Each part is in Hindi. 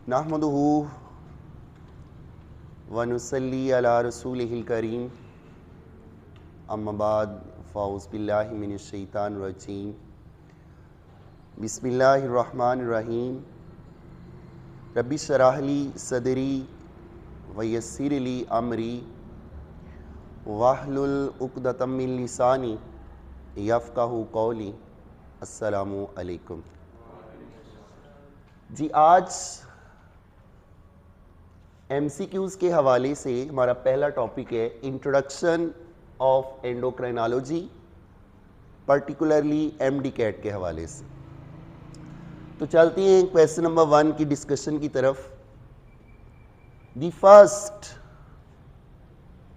नहमदुहु व नुसल्ली अला रसूलिहिल करीम अम्मा बाद फ़ाउज़ बिल्लाहि मिनश शैतानिर रजीम बिस्मिल्लाहिर रहमानिर रहीम रब्बि शरह ली सदरी व यस्सिर ली अमरी वहलुल उक़दतम मिन लिसानी यफ़क़हू क़ौली। अस्सलामु अलैकुम। जी, आज MCQs के हवाले से हमारा पहला टॉपिक है introduction of endocrinology, particularly MD-CAT के हवाले से। तो चलते हैं क्वेश्चन नंबर 1 की डिस्कशन की तरफ। The first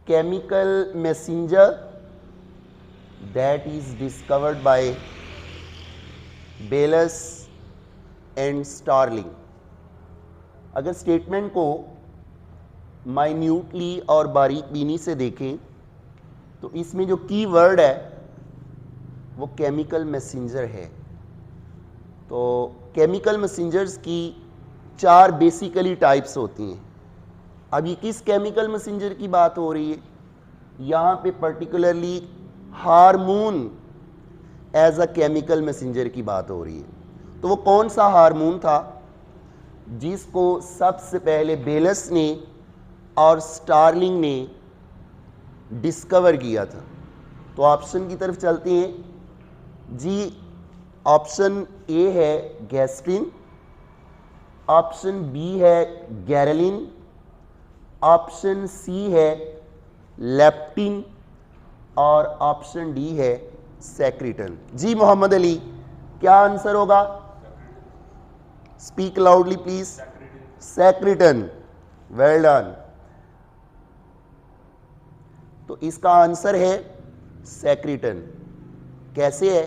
chemical messenger that is discovered by Bayliss and Starling. अगर स्टेटमेंट को माइन्यूटली और बारीक बीनी से देखें तो इसमें जो की वर्ड है वो केमिकल मैसेंजर है। तो केमिकल मैसेंजर्स की 4 बेसिकली टाइप्स होती हैं। अब ये किस केमिकल मैसेंजर की बात हो रही है? यहाँ पे particularly hormone as a chemical messenger की बात हो रही है। तो वो कौन सा हार्मोन था जिसको सबसे पहले बेलस ने और स्टार्लिंग ने डिस्कवर किया था? तो ऑप्शन की तरफ चलते हैं जी। ऑप्शन ए है गैस्ट्रिन, ऑप्शन बी है गैरेलिन, ऑप्शन सी है लेप्टिन और ऑप्शन डी है सेक्रेटन। जी मोहम्मद अली, क्या आंसर होगा? Speak loudly please. Secretin, well done. तो इसका आंसर है सेक्रेटन। कैसे है?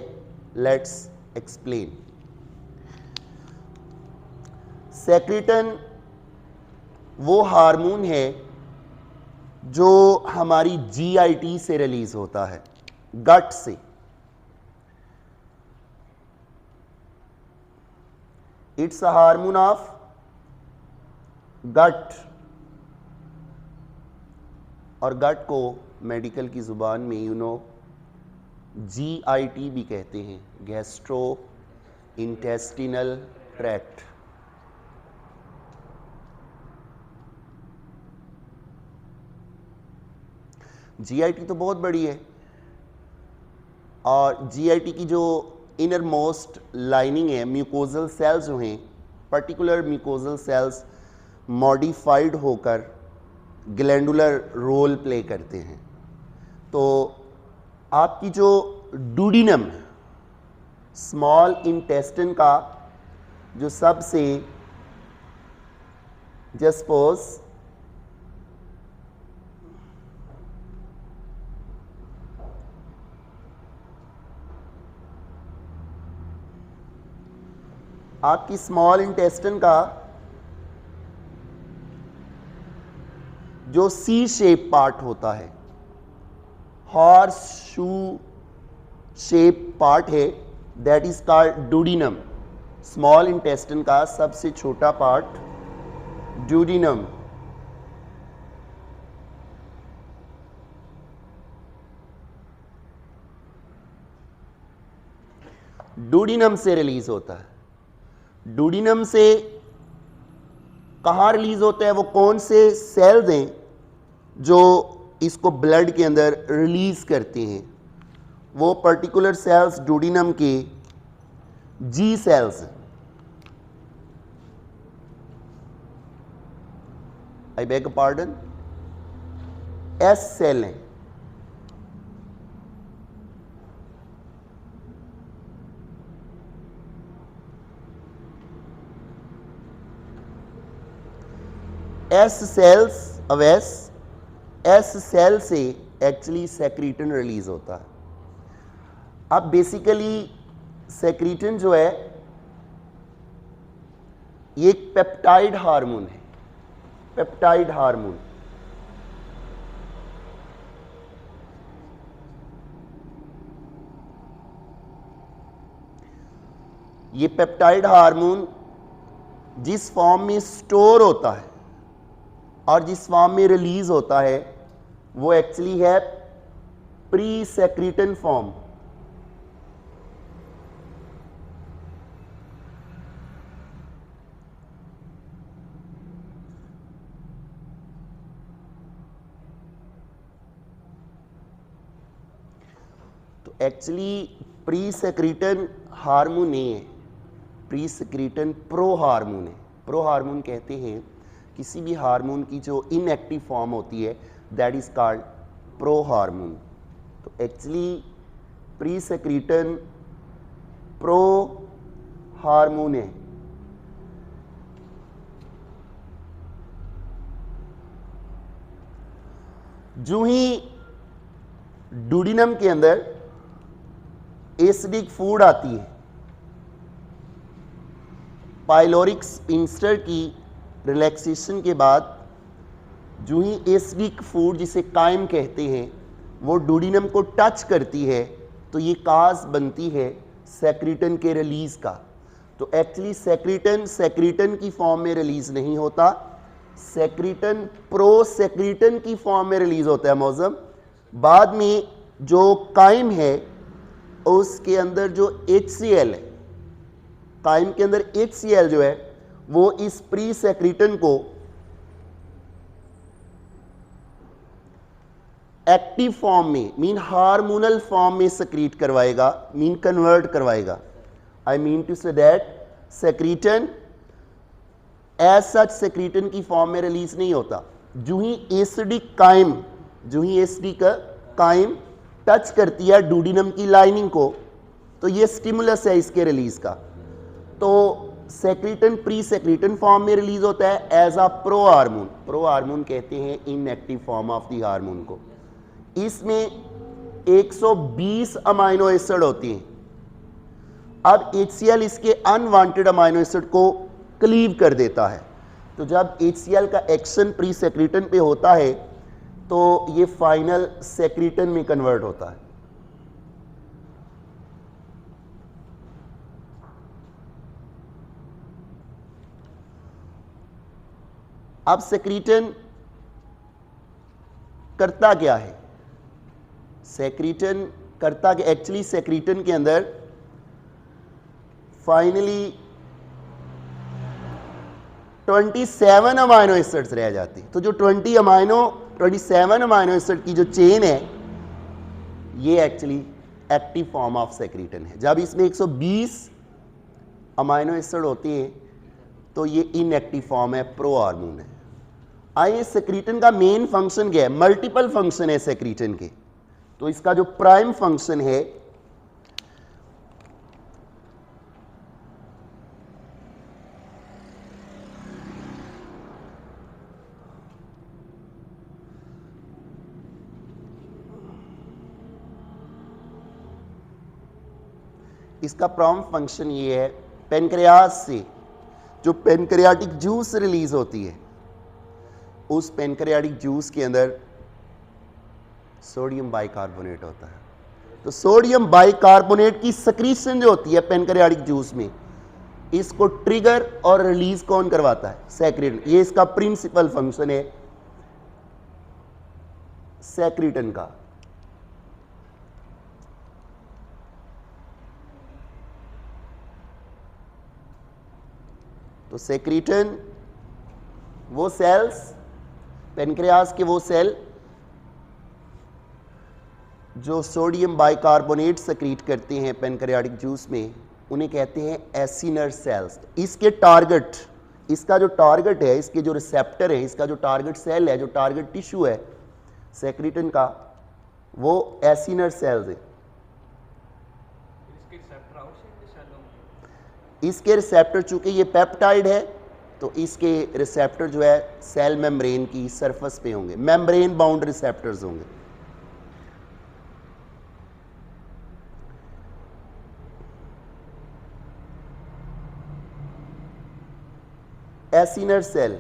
Let's explain. सेक्रेटन वो हार्मोन है जो हमारी GIT से रिलीज होता है, गट से। It's a hormone of gut, और गट को मेडिकल की जुबान में GIT भी कहते हैं, गैस्ट्रो इंटेस्टिनल ट्रैक्ट। GIT तो बहुत बड़ी है, और GIT की जो इनर मोस्ट लाइनिंग है, म्यूकोजल सेल्स जो हैं, पर्टिकुलर म्यूकोजल सेल्स मॉडिफाइड होकर ग्लैंडुलर रोल प्ले करते हैं। तो आपकी जो डूडिनम, स्मॉल इंटेस्टिन का जो सबसे जस्पोज आपकी स्मॉल इंटेस्टिन का जो C शेप पार्ट होता है, हॉर्स शू शेप पार्ट है, that is called duodenum. Small intestine का सबसे छोटा पार्ट डूडिनम। डूडिनम से रिलीज होता है। डूडिनम से कहाँ रिलीज होता है? वो कौन से सेल्स हैं जो इसको ब्लड के अंदर रिलीज करते हैं? वो पर्टिकुलर सेल्स डूडिनम के G सेल्स हैं। I beg pardon, S cell हैं। S cells of S cell से एक्चुअली सेक्रेटन रिलीज होता है। अब बेसिकली सेक्रेटन जो है ये एक पेप्टाइड हार्मोन है, पेप्टाइड हार्मोन। ये पेप्टाइड हार्मोन जिस फॉर्म में स्टोर होता है और जिस फॉर्म में रिलीज होता है वो एक्चुअली है प्री सेक्रीटन फॉर्म। तो एक्चुअली प्री सेक्रीटन हार्मोन नहीं है, प्री सेक्रीटन प्रो हार्मोन है। प्रो हार्मोन कहते हैं किसी भी हार्मोन की जो इनएक्टिव फॉर्म होती है, that is called pro hormone. तो एक्चुअली प्री सेक्रीटन प्रो हार्मोन है। जो ही डुडिनम के अंदर एसिडिक फूड आती है, पाइलोरिक स्पिंस्टर की रिलैक्सेशन के बाद जो ही एसिडिक फूड जिसे काइम कहते हैं वो डुडिनम को टच करती है तो ये काज बनती है सेक्रीटन के रिलीज का। तो एक्चुअली सेक्रीटन की फॉर्म में रिलीज नहीं होता, सेक्रीटन प्रो सेक्रीटन की फॉर्म में रिलीज होता है मौजम। बाद में जो काइम है उसके अंदर जो HCl है, काइम के अंदर HCl जो है वो इस प्री सेक्रीटन को एक्टिव फॉर्म में मीन हार्मोनल फॉर्म में सेक्रीट करवाएगा, मीन कन्वर्ट करवाएगा। I mean to say that secretin as such secretin की फॉर्म में रिलीज नहीं होता। जो ही एसिडिक काइम टच करती है डुडिनम की लाइनिंग को तो ये स्टिमुलस है इसके रिलीज का। तो सेक्रीटन प्री सेक्रीटन फॉर्म में रिलीज होता है as a pro hormone. Pro hormone कहते हैं inactive form of the hormone को। इसमें 120 अमाइनो एसिड होती हैं। अब HCl इसके अनवांटेड अमाइनो एसिड को क्लीव कर देता है। तो जब HCl का एक्शन प्री सेक्रीटन पे होता है तो ये फाइनल सेक्रीटन में कन्वर्ट होता है। अब सेक्रीटन करता क्या है? सेक्रीटन करता क्या? एक्चुअली सेक्रीटन के अंदर फाइनली 27 अमाइनो एसिड्स रह जाती। तो जो 27 अमाइनो एसिड की जो चेन है ये एक्चुअली एक्टिव फॉर्म ऑफ सेक्रीटन है। जब इसमें 120 अमाइनो एसिड होते हैं तो ये इनएक्टिव फॉर्म है, प्रो हार्मोन है। आइए सेक्रीटन का मेन फंक्शन क्या है? मल्टीपल फंक्शन है सेक्रीटन के। तो इसका जो प्राइम फंक्शन है इसका प्राइम फंक्शन ये है, पेनक्रियास से जो पेनक्रियाटिक जूस रिलीज होती है उस पेनक्रियाटिक जूस के अंदर सोडियम बाइकार्बोनेट होता है। तो सोडियम बाइकार्बोनेट की सक्रीशन जो होती है पेनक्रियाटिक जूस में, इसको ट्रिगर और रिलीज कौन करवाता है? सेक्रीटन। ये इसका प्रिंसिपल फंक्शन है सेक्रीटन का। तो सेक्रीटन वो सेल्स, पेनक्रियास के वो सेल जो सोडियम बाइकार्बोनेट सेक्रीट करते हैं पेनक्रियाटिक जूस में, उन्हें कहते हैं एसिनर सेल्स। इसके टारगेट, इसका जो टारगेट है, इसके जो रिसेप्टर है, इसका जो टारगेट सेल है, जो टारगेट टिश्यू है सेक्रीटन का, वो एसिनर सेल्स है। इसके रिसेप्टर चूंकि ये पेप्टाइड है तो इसके रिसेप्टर जो है सेल मेम्ब्रेन की सरफेस पे होंगे, मेम्ब्रेन बाउंड रिसेप्टर्स होंगे। Acinar cell.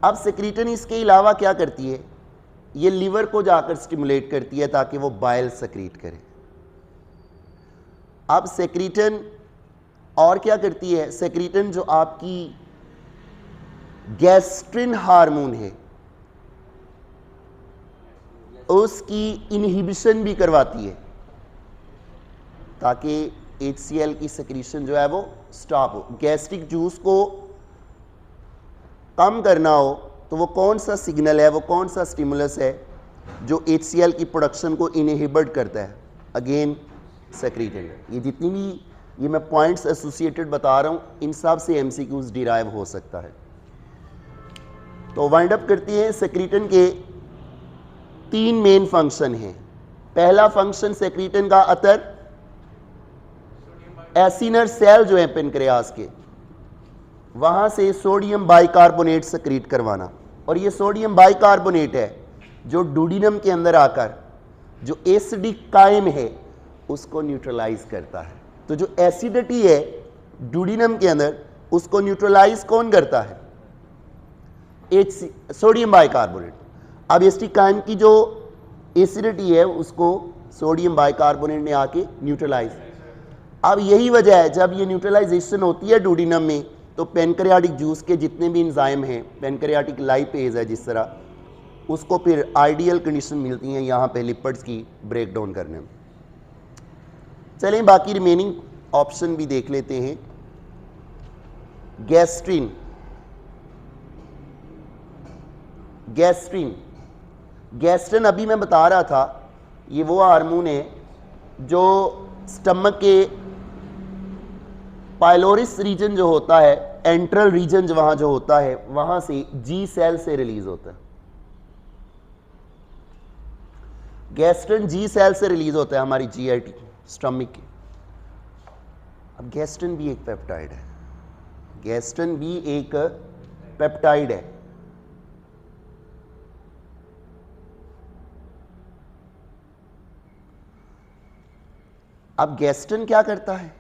अब सेक्रीटन इसके अलावा क्या करती है? ये लिवर को जाकर स्टिमुलेट करती है ताकि वो बाइल सेक्रीट करे। अब सेक्रीटन और क्या करती है, सेक्रीटन जो आपकी गैस्ट्रिन हार्मोन है उसकी इनहिबिशन भी करवाती है ताकि HCl की सेक्रीशन जो है वो स्टॉप हो। गैस्ट्रिक जूस को कम करना हो तो वो कौन सा सिग्नल है, वो कौन सा स्टिमुलस है जो HCl की प्रोडक्शन को इनहिबिट करता है? अगेन सेक्रीटन। ये जितनी भी ये मैं पॉइंट्स एसोसिएटेड बता रहा हूँ इन सब से MCQs डिराइव हो सकता है। तो वाइंड अप करते हैं, सेक्रीटन के 3 मेन फंक्शन हैं। पहला फंक्शन सेक्रीटन का अतर एसिनर सेल जो है पेनक्रियास के, वहां से सोडियम बाइकार्बोनेट सेक्रीट करवाना, और ये सोडियम बाइकार्बोनेट है जो डुोडेनम के अंदर आकर जो एसिडिक कायम है उसको न्यूट्रलाइज करता है। तो जो एसिडिटी है डुोडेनम के अंदर उसको न्यूट्रलाइज कौन करता है? Sodium bicarbonate. अब एसिडिक कायम की जो एसिडिटी है उसको सोडियम बाइकार्बोनेट ने आके न्यूट्रलाइज। अब यही वजह है जब ये न्यूट्रलाइजेशन होती है डुोडेनम में तो पेनक्रियाटिक जूस के जितने भी एंजाइम हैं, पेनक्रियाटिक लाइपेज है जिस तरह, उसको फिर आइडियल कंडीशन मिलती हैं यहाँ पे लिपिड्स की ब्रेक डाउन करने में। चलें बाकी रिमेनिंग ऑप्शन भी देख लेते हैं। गैस्ट्रिन, गैस्ट्रिन गैस्ट्रिन अभी मैं बता रहा था ये वो हार्मोन है जो स्टमक के पाइलोरिस रीजन जो होता है, एंट्रल रीजन जो वहां जो होता है, वहां से जी सेल से रिलीज होता है। गैस्ट्रिन जी सेल से रिलीज होता है हमारी GIT स्टमक की। अब गैस्ट्रिन भी एक पेप्टाइड है, गैस्ट्रिन भी एक पेप्टाइड है। अब गैस्ट्रिन क्या करता है?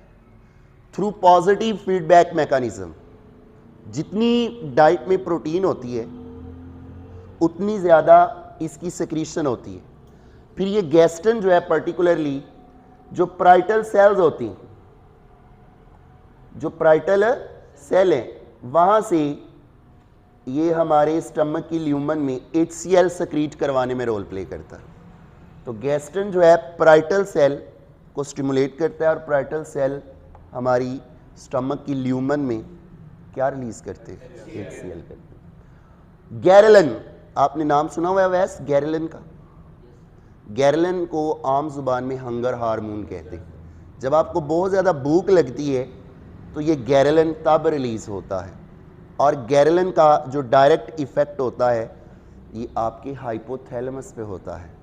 थ्रू पॉजिटिव फीडबैक मैकेनिज्म, जितनी डाइट में प्रोटीन होती है उतनी ज़्यादा इसकी सेक्रीशन होती है। फिर ये गैस्ट्रिन जो है पर्टिकुलरली जो पाराइटल सेल्स होती हैं, जो पाराइटल सेल हैं वहाँ से ये हमारे स्टमक की ल्यूमन में HCl सेक्रीट करवाने में रोल प्ले करता है। तो गैस्ट्रिन जो है पाराइटल सेल को स्टिमुलेट करता है और पाराइटल सेल हमारी स्टमक की ल्यूमन में क्या रिलीज करते हैं? HCl करते हैं। गैरेलिन, आपने नाम सुना हुआ है वैस गैरेलिन का? गैरेलिन को आम जुबान में हंगर हार्मोन कहते हैं। जब आपको बहुत ज़्यादा भूख लगती है तो ये गैरेलिन तब रिलीज़ होता है, और गैरेलिन का जो डायरेक्ट इफ़ेक्ट होता है ये आपके हाइपोथैलेमस पे होता है।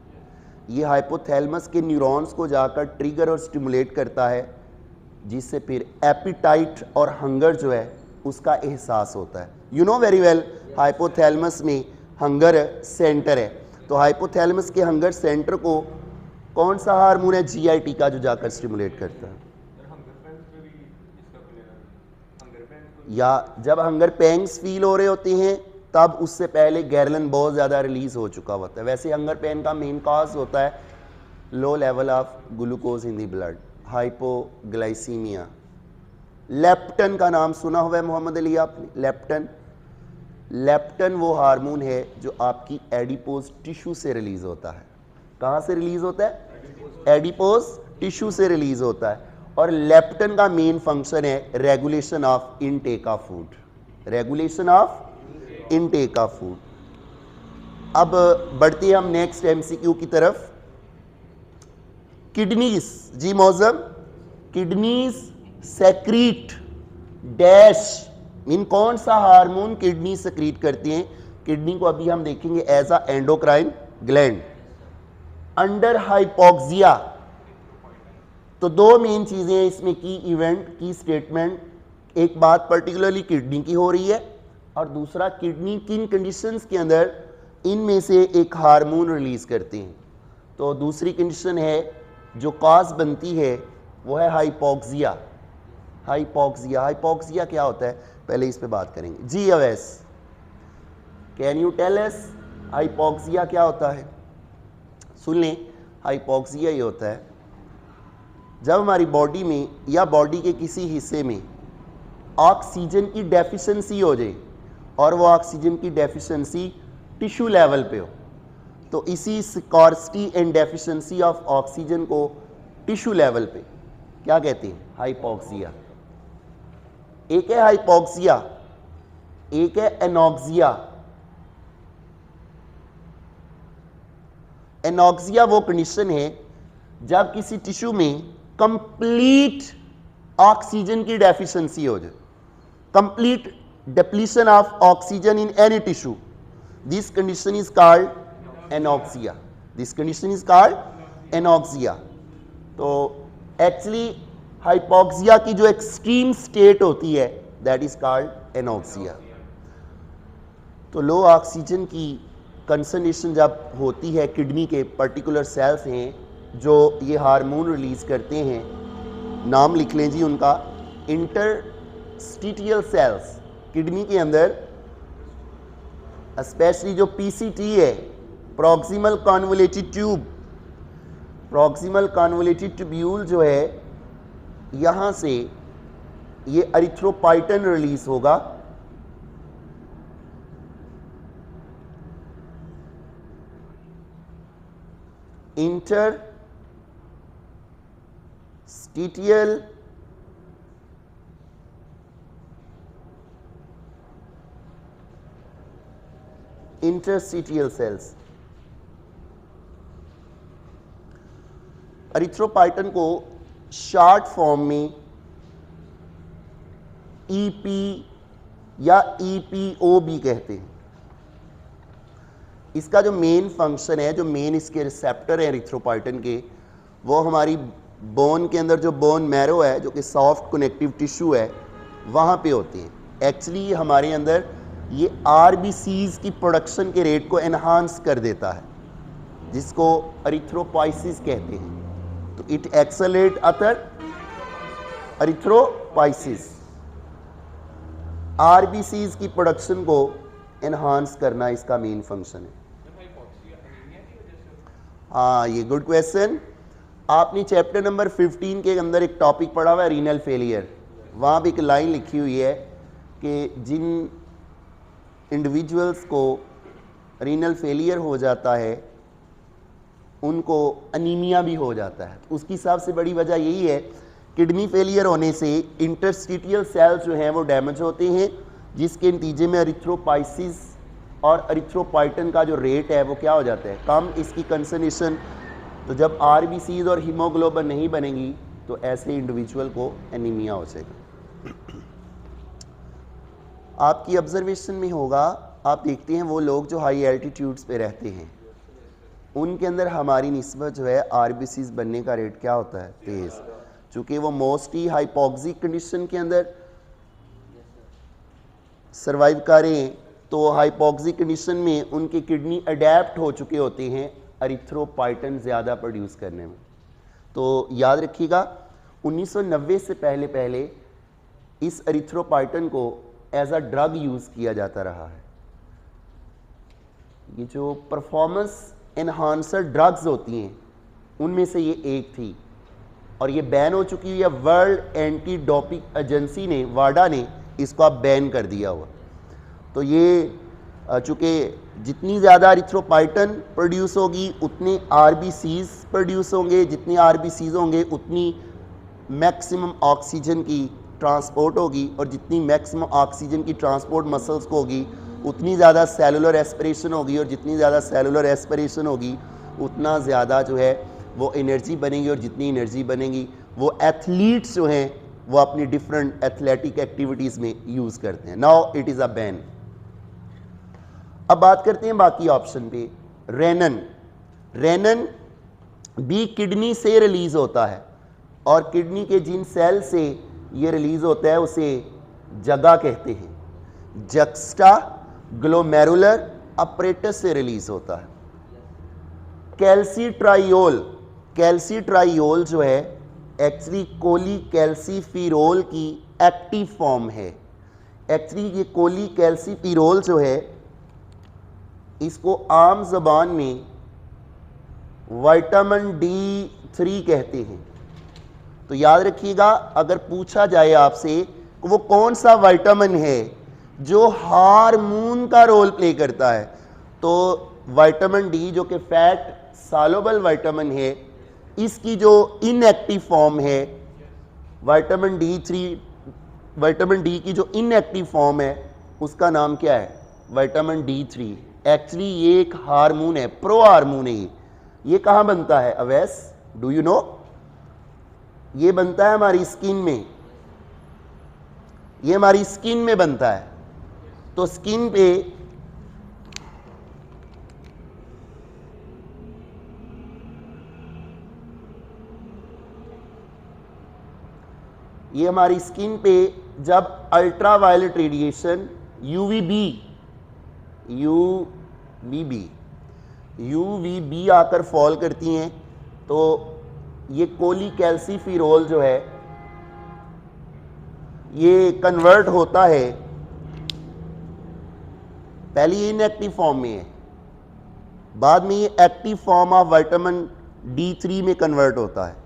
ये हाइपोथैलेमस के न्यूरॉन्स को जाकर ट्रिगर और स्टिमुलेट करता है, जिससे फिर एपिटाइट और हंगर जो है उसका एहसास होता है। You know very well hypothalamus में हंगर सेंटर है, तो हाइपोथैलेमस के हंगर सेंटर को कौन सा हार्मोन है GIT का जो जाकर स्टिमुलेट करता है? या जब हंगर पेंग्स फील हो रहे होते हैं तब उससे पहले गैरेलिन बहुत ज़्यादा रिलीज हो चुका होता है। वैसे हंगर पेन का मेन कॉज होता है low level of glucose in the blood, hypoglycaemia. Lepton का नाम सुना हुआ है मोहम्मद अली आपने? लेप्टन, लेप्टन वो हार्मोन है जो आपकी एडिपोज टिश्यू से रिलीज होता है। कहाँ से रिलीज होता है? एडिपोज टिश्यू से रिलीज होता है। और लेप्टन का मेन फंक्शन है regulation of intake of food, regulation of intake of food. अब बढ़ते हैं हम नेक्स्ट MCQ की तरफ। किडनीज, जी Maujam, kidneys secrete dash, mean कौन सा हार्मोन किडनी सेक्रीट करती हैं? किडनी को अभी हम देखेंगे as a endocrine gland. Under hypoxia, तो दो मेन चीजें हैं इसमें की इवेंट की स्टेटमेंट। एक बात पर्टिकुलरली किडनी की हो रही है और दूसरा किडनी किन कंडीशंस के अंदर इनमें से एक हार्मोन रिलीज करते हैं। तो दूसरी कंडीशन है जो कॉज बनती है वो है हाइपोक्सिया। हाइपोक्सिया, हाइपोक्सिया क्या होता है पहले इस पे बात करेंगे। जी Awais, can you tell us hypoxia क्या होता है? सुन लें, हाइपोक्सिया ये होता है जब हमारी बॉडी में या बॉडी के किसी हिस्से में ऑक्सीजन की डेफिशिएंसी हो जाए और वो ऑक्सीजन की डेफिशिएंसी टिश्यू लेवल पे हो, तो इसी scarcity and deficiency of oxygen को टिश्यू लेवल पे क्या कहते हैं? हाइपोक्सिया। एक है हाइपोक्सिया, एक है एनॉक्सिया। एनॉक्सिया वो कंडीशन है जब किसी टिश्यू में कंप्लीट ऑक्सीजन की डेफिशिएंसी हो जाए, complete depletion of oxygen in any tissue, this condition is called anoxia. This condition is called anoxia. तो एक्चुअली हाइपोक्सिया की जो एक्सट्रीम स्टेट होती है दैट इज कॉल्ड एनॉक्सिया। तो लो ऑक्सीजन की कंसंट्रेशन जब होती है, किडनी के पर्टिकुलर सेल्स हैं जो ये हार्मोन रिलीज करते हैं, नाम लिख लें जी उनका, इंटरस्टिशियल सेल्स। किडनी के अंदर स्पेशली जो पीसीटी है, proximal convoluted tube, proximal convoluted tubule जो है, यहाँ से ये एरिथ्रोपाइटन रिलीज होगा। Interstitial cells. एरिथ्रोपाइटन को शॉर्ट फॉर्म में ईपी या ईपीओ भी कहते हैं। इसका जो मेन फंक्शन है, जो मेन इसके रिसेप्टर है एरिथ्रोपाइटन के, वो हमारी बोन के अंदर जो बोन मैरो है, जो कि सॉफ्ट कनेक्टिव टिश्यू है, वहाँ पे होते हैं। एक्चुअली हमारे अंदर ये आरबीसीज की प्रोडक्शन के रेट को एनहांस कर देता है, जिसको एरिथ्रोपाइसिस कहते हैं। तो इट एक्सेलरेट अदर एरिथ्रोपाइसिस, आरबीसीज की प्रोडक्शन को एनहांस करना इसका मेन फंक्शन है। हाँ, ये गुड क्वेश्चन। आपने चैप्टर नंबर 15 के अंदर एक टॉपिक पढ़ा हुआ है रीनल फेलियर। वहाँ भी एक लाइन लिखी हुई है कि जिन इंडिविजुअल्स को रीनल फेलियर हो जाता है उनको अनीमिया भी हो जाता है। उसकी सबसे बड़ी वजह यही है, किडनी फेलियर होने से इंटरस्टिशियल सेल्स जो हैं वो डैमेज होते हैं, जिसके नतीजे में एरिथ्रोपाइसिस और एरिथ्रोपाइटन का जो रेट है वो क्या हो जाता है, कम, इसकी कंसंट्रेशन। तो जब आरबीसीज और हीमोग्लोबिन नहीं बनेगी तो ऐसे इंडिविजुअल को एनीमिया हो जाएगा। आपकी ऑब्जर्वेशन में होगा, आप देखते हैं वो लोग जो हाई एल्टीट्यूड्स पे रहते हैं उनके अंदर हमारी निस्बत जो है आरबीसीज बनने का रेट क्या होता है, तेज़। चूँकि वो मोस्टली हाइपोक्सिक कंडीशन के अंदर सर्वाइव करें, तो हाइपोक्सिक कंडीशन में उनकी किडनी अडेप्ट हो चुके होते हैं एरिथ्रोपाइटन ज़्यादा प्रोड्यूस करने में। तो याद रखिएगा 1990 से पहले इस एरिथ्रोपाइटन को एज अ ड्रग यूज़ किया जाता रहा है। ये जो परफॉर्मेंस एनहांसर ड्रग्स होती हैं उनमें से ये एक थी और ये बैन हो चुकी है। वर्ल्ड एंटी डोपिंग एजेंसी ने, वाडा ने इसको अब बैन कर दिया हुआ। तो ये चूँकि जितनी ज़्यादा एरिथ्रोपाइटन प्रोड्यूस होगी उतने आरबीसीज प्रोड्यूस होंगे, जितनी आरबीसीज होंगे उतनी मैक्सिमम ऑक्सीजन की ट्रांसपोर्ट होगी, और जितनी मैक्सिमम ऑक्सीजन की ट्रांसपोर्ट मसल्स को होगी उतनी ज़्यादा सेलुलर एस्पिरेशन होगी, और जितनी ज़्यादा सेलुलर एस्पिरेशन होगी उतना ज़्यादा जो है वो एनर्जी बनेगी, और जितनी एनर्जी बनेगी वो एथलीट्स जो हैं वो अपनी डिफरेंट एथलेटिक एक्टिविटीज़ में यूज़ करते हैं। Now it is a ban. अब बात करते हैं बाकी ऑप्शन पे। रेनन भी किडनी से रिलीज़ होता है, और किडनी के जिन सेल से ये रिलीज़ होता है उसे जगा कहते हैं। जक्स्टा ग्लोमेरुलर अपरेटस से रिलीज़ होता है। कैल्सीट्राइयोल जो है एक्चुअली कोलीकैल्सीफिरोल की एक्टिव फॉर्म है। एक्चुअली ये कोलीकैल्सीफिरोल जो है इसको आम ज़बान में विटामिन D3 कहते हैं। तो याद रखिएगा, अगर पूछा जाए आपसे कि वो कौन सा विटामिन है जो हार्मोन का रोल प्ले करता है, तो विटामिन डी जो कि फैट सॉल्युबल विटामिन है, इसकी जो इनएक्टिव फॉर्म है विटामिन डी की जो इनएक्टिव फॉर्म है उसका नाम क्या है? Vitamin D3। एक्चुअली ये एक हार्मोन है, प्रो हार्मोन है। ये कहाँ बनता है अवैस, डू यू नो? ये बनता है हमारी स्किन में, ये हमारी स्किन में बनता है। तो स्किन पे ये हमारी स्किन पे जब अल्ट्रा वायलेट रेडिएशन यूवीबी आकर फॉल करती हैं, तो ये कोलीकैल्सिफेरॉल जो है ये कन्वर्ट होता है, पहले ये इनएक्टिव फॉर्म में है, बाद में ये active form of vitamin D3 में कन्वर्ट होता है,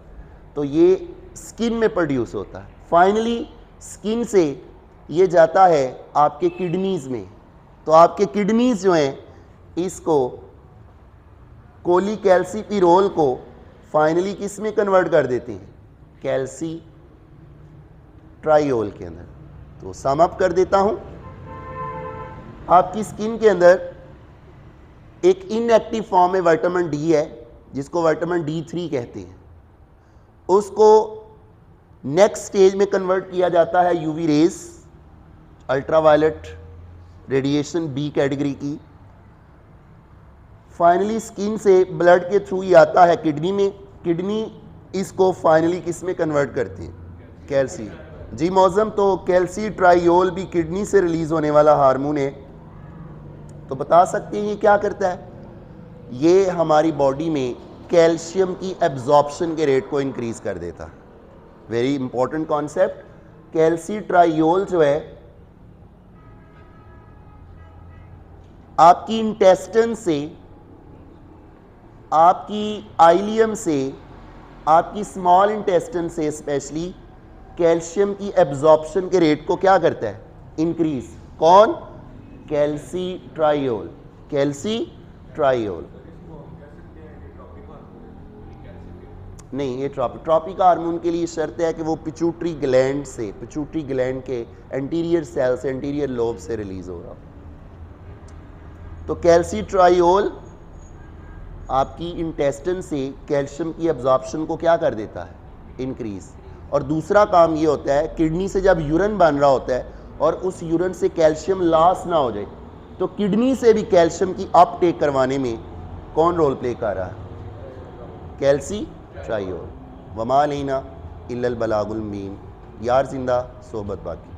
तो ये स्किन में प्रोड्यूस होता है। फाइनली स्किन से ये जाता है आपके किडनीज में, तो आपके किडनीज जो हैं इसको कोलीकैल्सिफेरॉल को फाइनली किस में कन्वर्ट कर देते हैं? कैल्सीट्राइयोल के अंदर। तो सम अप कर देता हूं, आपकी स्किन के अंदर एक इनएक्टिव फॉर्म में विटामिन डी है जिसको विटामिन D3 कहते हैं, उसको नेक्स्ट स्टेज में कन्वर्ट किया जाता है UV rays, ultraviolet radiation B category की। फाइनली स्किन से ब्लड के थ्रू ही आता है किडनी में, किडनी इसको फाइनली किस में कन्वर्ट करती है? कैल्सी। जी मौजम, तो कैल्सीट्राइयोल भी किडनी से रिलीज होने वाला हार्मोन है। तो बता सकते हैं ये क्या करता है? ये हमारी बॉडी में कैल्शियम की एब्जॉर्प्शन के रेट को इंक्रीज कर देता है। Very important concept. कैल्सीट्राइयोल जो है आपकी इंटेस्टाइन से, आपकी आइलियम से, आपकी स्मॉल इंटेस्टाइन से स्पेशली कैल्शियम की एब्जॉर्प्शन के रेट को क्या करता है? इंक्रीज। कौन? कैल्सीट्राइयोल। कैल्सीट्राइयोल नहीं, ये ट्रॉपिक हार्मोन के लिए शर्त है कि वो पिट्यूटरी ग्लैंड से, पिट्यूटरी ग्लैंड के एंटीरियर सेल से, एंटीरियर लोब से रिलीज हो रहा हो। तो कैल्सीट्राइयोल आपकी इंटेस्टाइन से कैल्शियम की एब्जॉर्प्शन को क्या कर देता है? इंक्रीज। और दूसरा काम ये होता है, किडनी से जब यूरिन बन रहा होता है और उस यूरिन से कैल्शियम लॉस ना हो जाए, तो किडनी से भी कैल्शियम की अपटेक करवाने में कौन रोल प्ले कर रहा है? कैल्सीट्राइयोल। वमा अलैना इल्लल बलागुल मुबीन। यार जिंदा सोहबत बाकी।